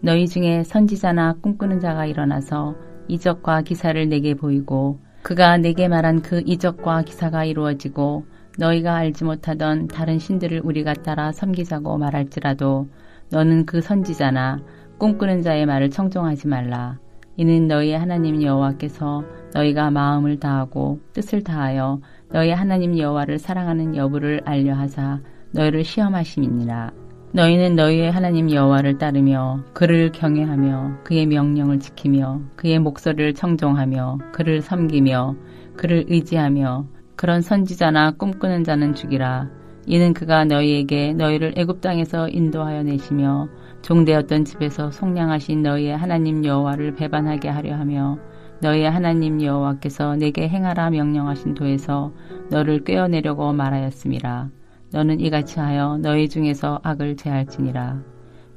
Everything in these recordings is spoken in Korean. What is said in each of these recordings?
너희 중에 선지자나 꿈꾸는 자가 일어나서 이적과 기사를 내게 보이고 그가 내게 말한 그 이적과 기사가 이루어지고 너희가 알지 못하던 다른 신들을 우리가 따라 섬기자고 말할지라도 너는 그 선지자나 꿈꾸는 자의 말을 청종하지 말라. 이는 너희의 하나님 여호와께서 너희가 마음을 다하고 뜻을 다하여 너희 하나님 여호와를 사랑하는 여부를 알려 하사 너희를 시험하심이니라. 너희는 너희의 하나님 여호와를 따르며 그를 경외하며 그의 명령을 지키며 그의 목소리를 청종하며 그를 섬기며 그를 의지하며 그런 선지자나 꿈꾸는 자는 죽이라. 이는 그가 너희에게 너희를 애굽 땅에서 인도하여 내시며 종되었던 집에서 속량하신 너희의 하나님 여호와를 배반하게 하려 하며 너희의 하나님 여호와께서 내게 행하라 명령하신 도에서 너를 꿰어내려고 말하였음이라. 너는 이같이 하여 너희 중에서 악을 제할지니라.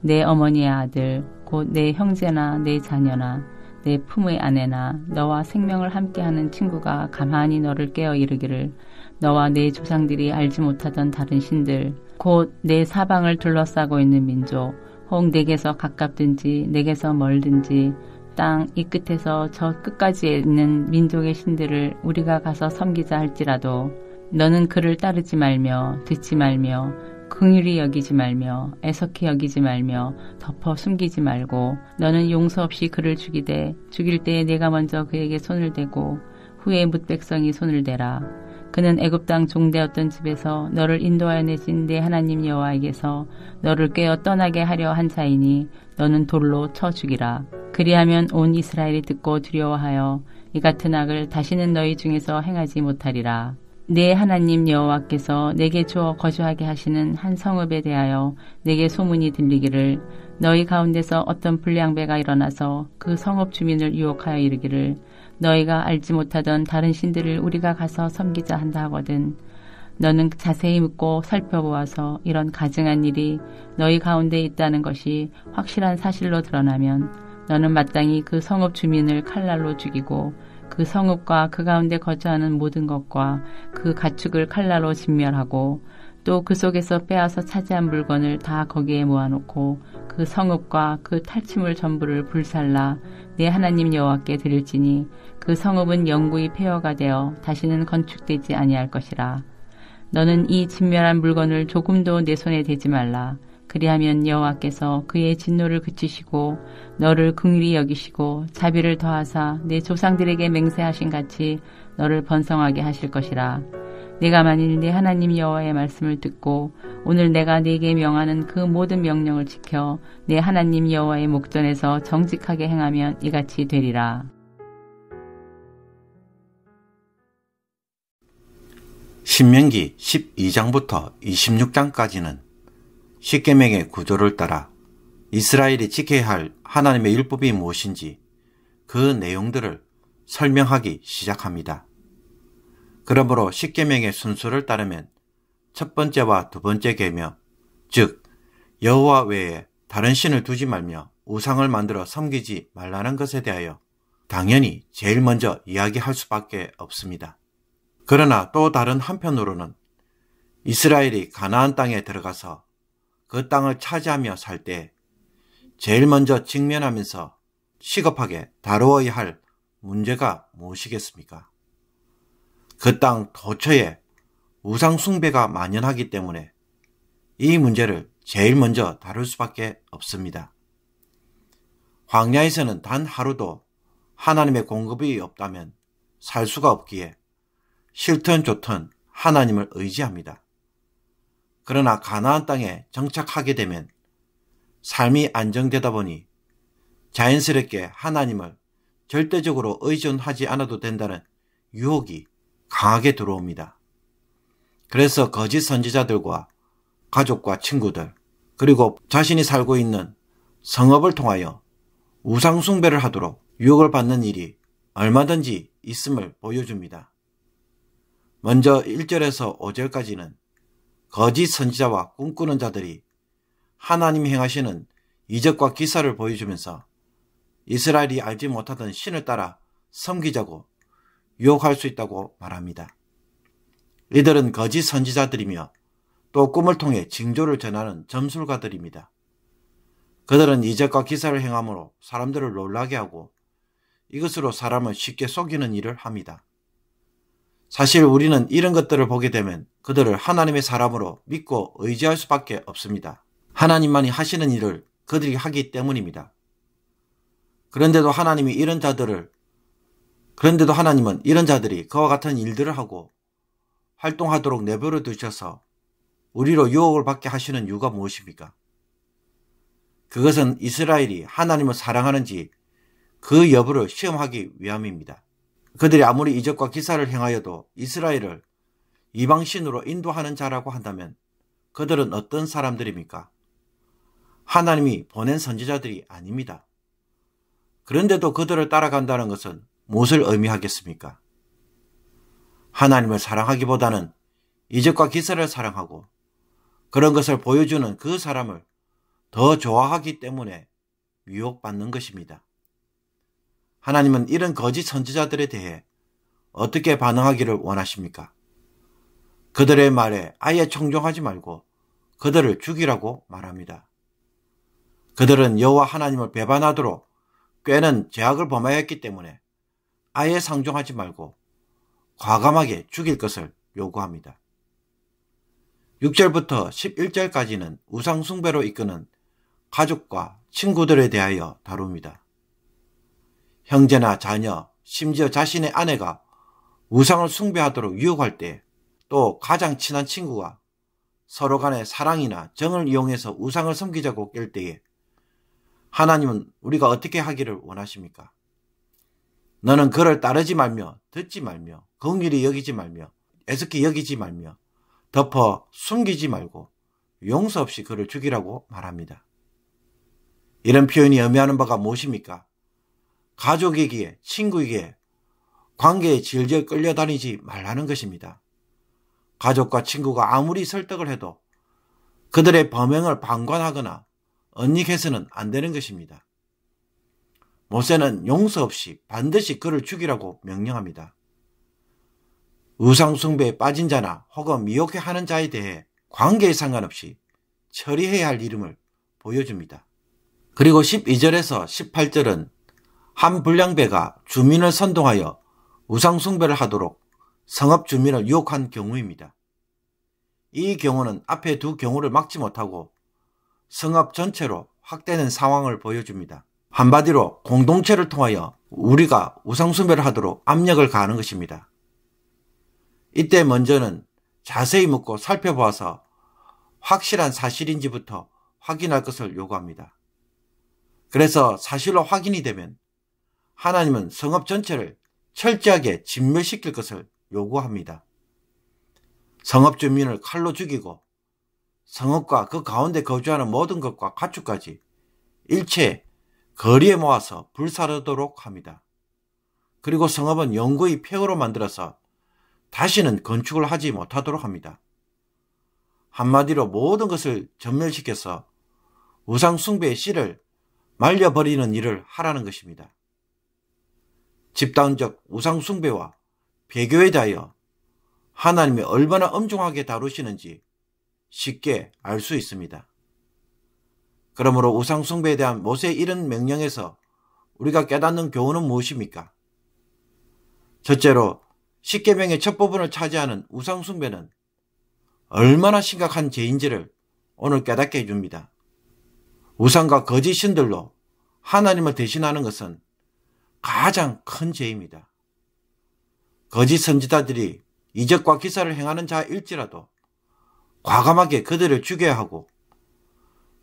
내 어머니의 아들 곧 내 형제나 내 자녀나 내 품의 아내나 너와 생명을 함께하는 친구가 가만히 너를 깨어 이르기를 너와 내 조상들이 알지 못하던 다른 신들 곧 내 사방을 둘러싸고 있는 민족 혹 내게서 가깝든지 내게서 멀든지 땅 이 끝에서 저 끝까지에 있는 민족의 신들을 우리가 가서 섬기자 할지라도 너는 그를 따르지 말며 듣지 말며 긍휼히 여기지 말며 애석히 여기지 말며 덮어 숨기지 말고 너는 용서 없이 그를 죽이되 죽일 때에 내가 먼저 그에게 손을 대고 후에 뭇 백성이 손을 대라. 그는 애굽 땅 종되었던 집에서 너를 인도하여 내신 내 하나님 여호와에게서 너를 꿰어 떠나게 하려 한 자이니 너는 돌로 쳐 죽이라. 그리하면 온 이스라엘이 듣고 두려워하여 이 같은 악을 다시는 너희 중에서 행하지 못하리라. 내 하나님 여호와께서 내게 주어 거주하게 하시는 한 성읍에 대하여 내게 소문이 들리기를 너희 가운데서 어떤 불량배가 일어나서 그 성읍 주민을 유혹하여 이르기를 너희가 알지 못하던 다른 신들을 우리가 가서 섬기자 한다 하거든. 너는 자세히 묻고 살펴보아서 이런 가증한 일이 너희 가운데 있다는 것이 확실한 사실로 드러나면 너는 마땅히 그 성읍 주민을 칼날로 죽이고 그 성읍과 그 가운데 거주하는 모든 것과 그 가축을 칼날로 진멸하고 또 그 속에서 빼앗아 차지한 물건을 다 거기에 모아놓고 그 성읍과 그 탈취물 전부를 불살라 내 하나님 여호와께 드릴지니 그 성읍은 영구히 폐허가 되어 다시는 건축되지 아니할 것이라. 너는 이 진멸한 물건을 조금도 내 손에 대지 말라. 그리하면 여호와께서 그의 진노를 그치시고 너를 긍휼히 여기시고 자비를 더하사 내 조상들에게 맹세하신 같이 너를 번성하게 하실 것이라. 내가 만일 내 하나님 여호와의 말씀을 듣고 오늘 내가 네게 명하는 그 모든 명령을 지켜 내 하나님 여호와의 목전에서 정직하게 행하면 이같이 되리라. 신명기 12장부터 26장까지는 십계명의 구조를 따라 이스라엘이 지켜야 할 하나님의 율법이 무엇인지 그 내용들을 설명하기 시작합니다. 그러므로 십계명의 순서를 따르면 첫 번째와 두 번째 계명, 즉 여호와 외에 다른 신을 두지 말며 우상을 만들어 섬기지 말라는 것에 대하여 당연히 제일 먼저 이야기할 수밖에 없습니다. 그러나 또 다른 한편으로는 이스라엘이 가나안 땅에 들어가서 그 땅을 차지하며 살 때 제일 먼저 직면하면서 시급하게 다루어야 할 문제가 무엇이겠습니까? 그 땅 도처에 우상 숭배가 만연하기 때문에 이 문제를 제일 먼저 다룰 수밖에 없습니다. 광야에서는 단 하루도 하나님의 공급이 없다면 살 수가 없기에 싫든 좋든 하나님을 의지합니다. 그러나 가나안 땅에 정착하게 되면 삶이 안정되다 보니 자연스럽게 하나님을 절대적으로 의존하지 않아도 된다는 유혹이 강하게 들어옵니다. 그래서 거짓 선지자들과 가족과 친구들 그리고 자신이 살고 있는 성읍을 통하여 우상 숭배를 하도록 유혹을 받는 일이 얼마든지 있음을 보여줍니다. 먼저 1절에서 5절까지는 거짓 선지자와 꿈꾸는 자들이 하나님이 행하시는 이적과 기사를 보여주면서 이스라엘이 알지 못하던 신을 따라 섬기자고 유혹할 수 있다고 말합니다. 이들은 거짓 선지자들이며 또 꿈을 통해 징조를 전하는 점술가들입니다. 그들은 이적과 기사를 행함으로 사람들을 놀라게 하고 이것으로 사람을 쉽게 속이는 일을 합니다. 사실 우리는 이런 것들을 보게 되면 그들을 하나님의 사람으로 믿고 의지할 수밖에 없습니다. 하나님만이 하시는 일을 그들이 하기 때문입니다. 그런데도 하나님은 이런 자들이 그와 같은 일들을 하고 활동하도록 내버려 두셔서 우리로 유혹을 받게 하시는 이유가 무엇입니까? 그것은 이스라엘이 하나님을 사랑하는지 그 여부를 시험하기 위함입니다. 그들이 아무리 이적과 기사를 행하여도 이스라엘을 이방신으로 인도하는 자라고 한다면 그들은 어떤 사람들입니까? 하나님이 보낸 선지자들이 아닙니다. 그런데도 그들을 따라간다는 것은 무엇을 의미하겠습니까? 하나님을 사랑하기보다는 이적과 기사를 사랑하고 그런 것을 보여주는 그 사람을 더 좋아하기 때문에 유혹받는 것입니다. 하나님은 이런 거짓 선지자들에 대해 어떻게 반응하기를 원하십니까? 그들의 말에 아예 청종하지 말고 그들을 죽이라고 말합니다. 그들은 여호와 하나님을 배반하도록 꾀는 죄악을 범하였기 때문에 아예 상종하지 말고 과감하게 죽일 것을 요구합니다. 6절부터 11절까지는 우상 숭배로 이끄는 가족과 친구들에 대하여 다룹니다. 형제나 자녀, 심지어 자신의 아내가 우상을 숭배하도록 유혹할 때 또 가장 친한 친구가 서로 간의 사랑이나 정을 이용해서 우상을 섬기자고 깰 때에 하나님은 우리가 어떻게 하기를 원하십니까? 너는 그를 따르지 말며 듣지 말며 긍휼히 여기지 말며 애석히 여기지 말며 덮어 숨기지 말고 용서 없이 그를 죽이라고 말합니다. 이런 표현이 의미하는 바가 무엇입니까? 가족이기에 친구이기에 관계에 질질 끌려다니지 말라는 것입니다. 가족과 친구가 아무리 설득을 해도 그들의 범행을 방관하거나 언닉해서는 안 되는 것입니다. 모세는 용서 없이 반드시 그를 죽이라고 명령합니다. 우상 숭배에 빠진 자나 혹은 미혹해하는 자에 대해 관계에 상관없이 처리해야 할 이름을 보여줍니다. 그리고 12절에서 18절은 한 불량배가 주민을 선동하여 우상 숭배를 하도록 성읍 주민을 유혹한 경우입니다. 이 경우는 앞에 두 경우를 막지 못하고 성읍 전체로 확대된 상황을 보여줍니다. 한마디로 공동체를 통하여 우리가 우상 숭배를 하도록 압력을 가하는 것입니다. 이때 먼저는 자세히 묻고 살펴보아서 확실한 사실인지부터 확인할 것을 요구합니다. 그래서 사실로 확인이 되면 하나님은 성읍 전체를 철저하게 진멸시킬 것을 요구합니다. 성읍 주민을 칼로 죽이고 성읍과 그 가운데 거주하는 모든 것과 가축까지 일체 거리에 모아서 불사르도록 합니다. 그리고 성읍은 영구히 폐허로 만들어서 다시는 건축을 하지 못하도록 합니다. 한마디로 모든 것을 전멸시켜서 우상 숭배의 씨를 말려버리는 일을 하라는 것입니다. 집단적 우상 숭배와 배교에 대하여 하나님이 얼마나 엄중하게 다루시는지 쉽게 알 수 있습니다. 그러므로 우상 숭배에 대한 모세의 이런 명령에서 우리가 깨닫는 교훈은 무엇입니까? 첫째로 십계명의 첫 부분을 차지하는 우상 숭배는 얼마나 심각한 죄인지를 오늘 깨닫게 해줍니다. 우상과 거짓 신들로 하나님을 대신하는 것은 가장 큰 죄입니다. 거짓 선지자들이 이적과 기사를 행하는 자일지라도 과감하게 그들을 죽여야 하고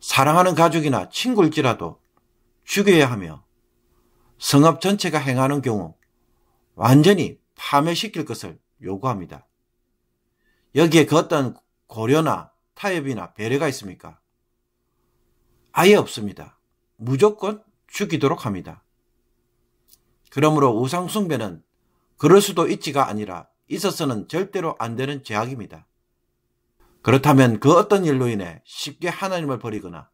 사랑하는 가족이나 친구일지라도 죽여야 하며 성읍 전체가 행하는 경우 완전히 파멸시킬 것을 요구합니다. 여기에 그 어떤 고려나 타협이나 배려가 있습니까? 아예 없습니다. 무조건 죽이도록 합니다. 그러므로 우상 숭배는 그럴 수도 있지가 아니라 있어서는 절대로 안 되는 죄악입니다. 그렇다면 그 어떤 일로 인해 쉽게 하나님을 버리거나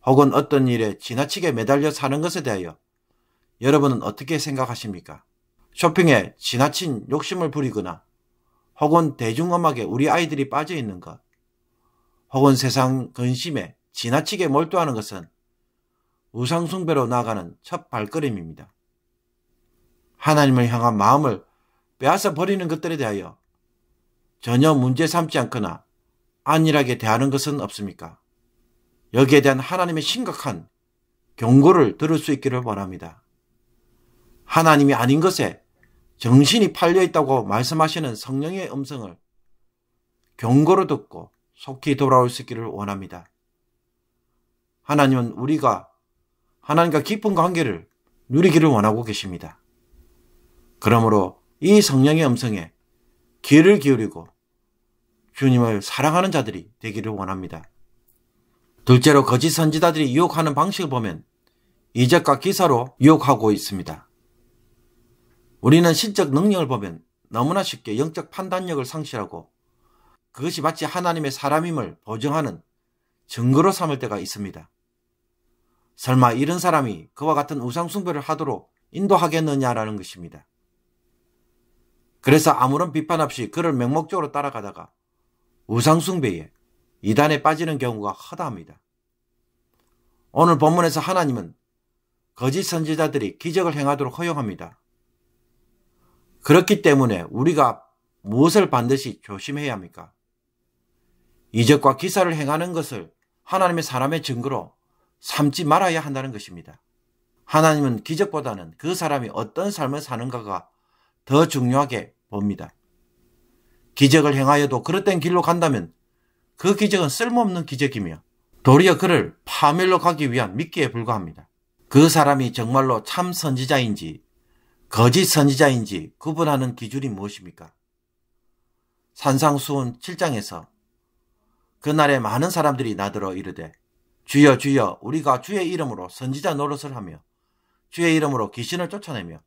혹은 어떤 일에 지나치게 매달려 사는 것에 대하여 여러분은 어떻게 생각하십니까? 쇼핑에 지나친 욕심을 부리거나 혹은 대중음악에 우리 아이들이 빠져 있는 것 혹은 세상 근심에 지나치게 몰두하는 것은 우상숭배로 나아가는 첫 발걸음입니다. 하나님을 향한 마음을 빼앗아 버리는 것들에 대하여 전혀 문제 삼지 않거나 안일하게 대하는 것은 없습니까? 여기에 대한 하나님의 심각한 경고를 들을 수 있기를 원합니다. 하나님이 아닌 것에 정신이 팔려 있다고 말씀하시는 성령의 음성을 경고로 듣고 속히 돌아올 수 있기를 원합니다. 하나님은 우리가 하나님과 깊은 관계를 누리기를 원하고 계십니다. 그러므로 이 성령의 음성에 귀를 기울이고 주님을 사랑하는 자들이 되기를 원합니다. 둘째로 거짓 선지자들이 유혹하는 방식을 보면 이적과 기사로 유혹하고 있습니다. 우리는 신적 능력을 보면 너무나 쉽게 영적 판단력을 상실하고 그것이 마치 하나님의 사람임을 보증하는 증거로 삼을 때가 있습니다. 설마 이런 사람이 그와 같은 우상숭배를 하도록 인도하겠느냐라는 것입니다. 그래서 아무런 비판 없이 그를 맹목적으로 따라가다가 우상숭배에 이단에 빠지는 경우가 허다합니다. 오늘 본문에서 하나님은 거짓 선지자들이 기적을 행하도록 허용합니다. 그렇기 때문에 우리가 무엇을 반드시 조심해야 합니까? 이적과 기사를 행하는 것을 하나님의 사람의 증거로 삼지 말아야 한다는 것입니다. 하나님은 기적보다는 그 사람이 어떤 삶을 사는가가 더 중요하게 봅니다. 기적을 행하여도 그릇된 길로 간다면 그 기적은 쓸모없는 기적이며 도리어 그를 파멸로 가기 위한 미끼에 불과합니다. 그 사람이 정말로 참 선지자인지 거짓 선지자인지 구분하는 기준이 무엇입니까? 산상수훈 7장에서 그날에 많은 사람들이 나더러 이르되 주여 주여 우리가 주의 이름으로 선지자 노릇을 하며 주의 이름으로 귀신을 쫓아내며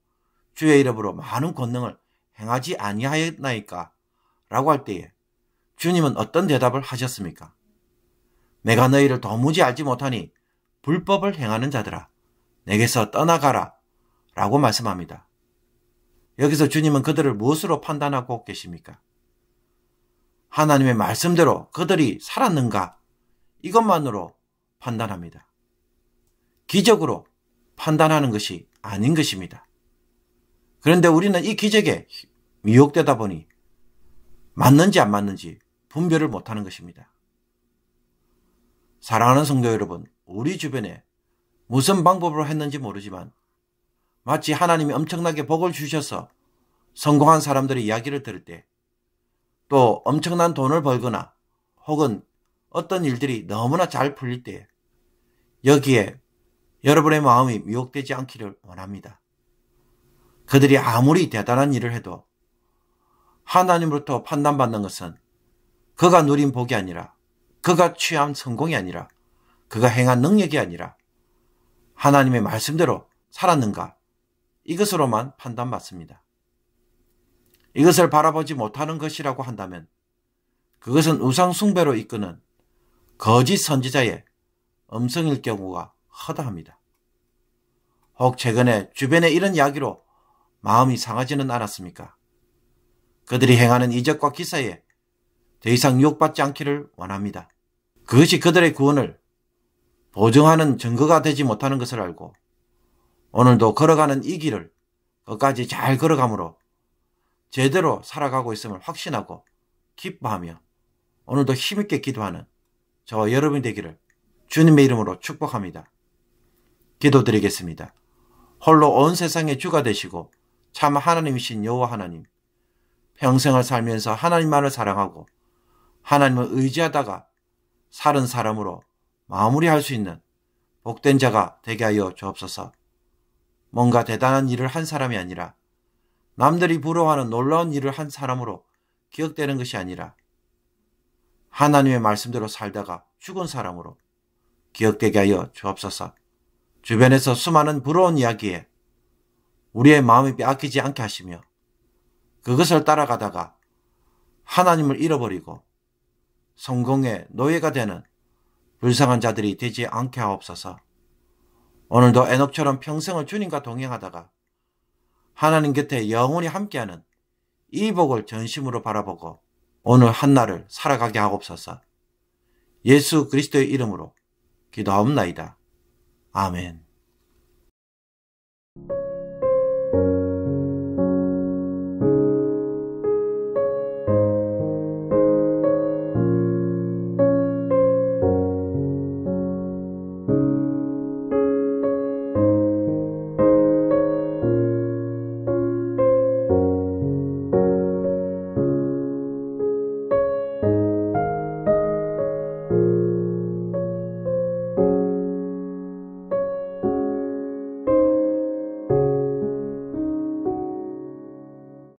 주의 이름으로 많은 권능을 행하지 아니하였나이까? 라고 할 때에 주님은 어떤 대답을 하셨습니까? 내가 너희를 도무지 알지 못하니 불법을 행하는 자들아 내게서 떠나가라 라고 말씀합니다. 여기서 주님은 그들을 무엇으로 판단하고 계십니까? 하나님의 말씀대로 그들이 살았는가? 이것만으로 판단합니다. 기적으로 판단하는 것이 아닌 것입니다. 그런데 우리는 이 기적에 미혹되다 보니 맞는지 안 맞는지 분별을 못하는 것입니다. 사랑하는 성도 여러분, 우리 주변에 무슨 방법으로 했는지 모르지만 마치 하나님이 엄청나게 복을 주셔서 성공한 사람들의 이야기를 들을 때 또 엄청난 돈을 벌거나 혹은 어떤 일들이 너무나 잘 풀릴 때 여기에 여러분의 마음이 미혹되지 않기를 원합니다. 그들이 아무리 대단한 일을 해도 하나님으로부터 판단받는 것은 그가 누린 복이 아니라 그가 취한 성공이 아니라 그가 행한 능력이 아니라 하나님의 말씀대로 살았는가 이것으로만 판단받습니다. 이것을 바라보지 못하는 것이라고 한다면 그것은 우상숭배로 이끄는 거짓 선지자의 음성일 경우가 허다합니다. 혹 최근에 주변에 이런 이야기로 마음이 상하지는 않았습니까? 그들이 행하는 이적과 기사에 더 이상 유혹받지 않기를 원합니다. 그것이 그들의 구원을 보증하는 증거가 되지 못하는 것을 알고 오늘도 걸어가는 이 길을 끝까지 잘 걸어가므로 제대로 살아가고 있음을 확신하고 기뻐하며 오늘도 힘있게 기도하는 저와 여러분이 되기를 주님의 이름으로 축복합니다. 기도드리겠습니다. 홀로 온 세상의 주가 되시고 참 하나님이신 여호와 하나님, 평생을 살면서 하나님만을 사랑하고 하나님을 의지하다가 사는 사람으로 마무리할 수 있는 복된 자가 되게 하여 주옵소서. 뭔가 대단한 일을 한 사람이 아니라 남들이 부러워하는 놀라운 일을 한 사람으로 기억되는 것이 아니라 하나님의 말씀대로 살다가 죽은 사람으로 기억되게 하여 주옵소서. 주변에서 수많은 부러운 이야기에 우리의 마음이 빼앗기지 않게 하시며 그것을 따라가다가 하나님을 잃어버리고 성공의 노예가 되는 불쌍한 자들이 되지 않게 하옵소서. 오늘도 에녹처럼 평생을 주님과 동행하다가 하나님 곁에 영원히 함께하는 이 복을 전심으로 바라보고 오늘 한날을 살아가게 하옵소서. 예수 그리스도의 이름으로 기도하옵나이다. 아멘.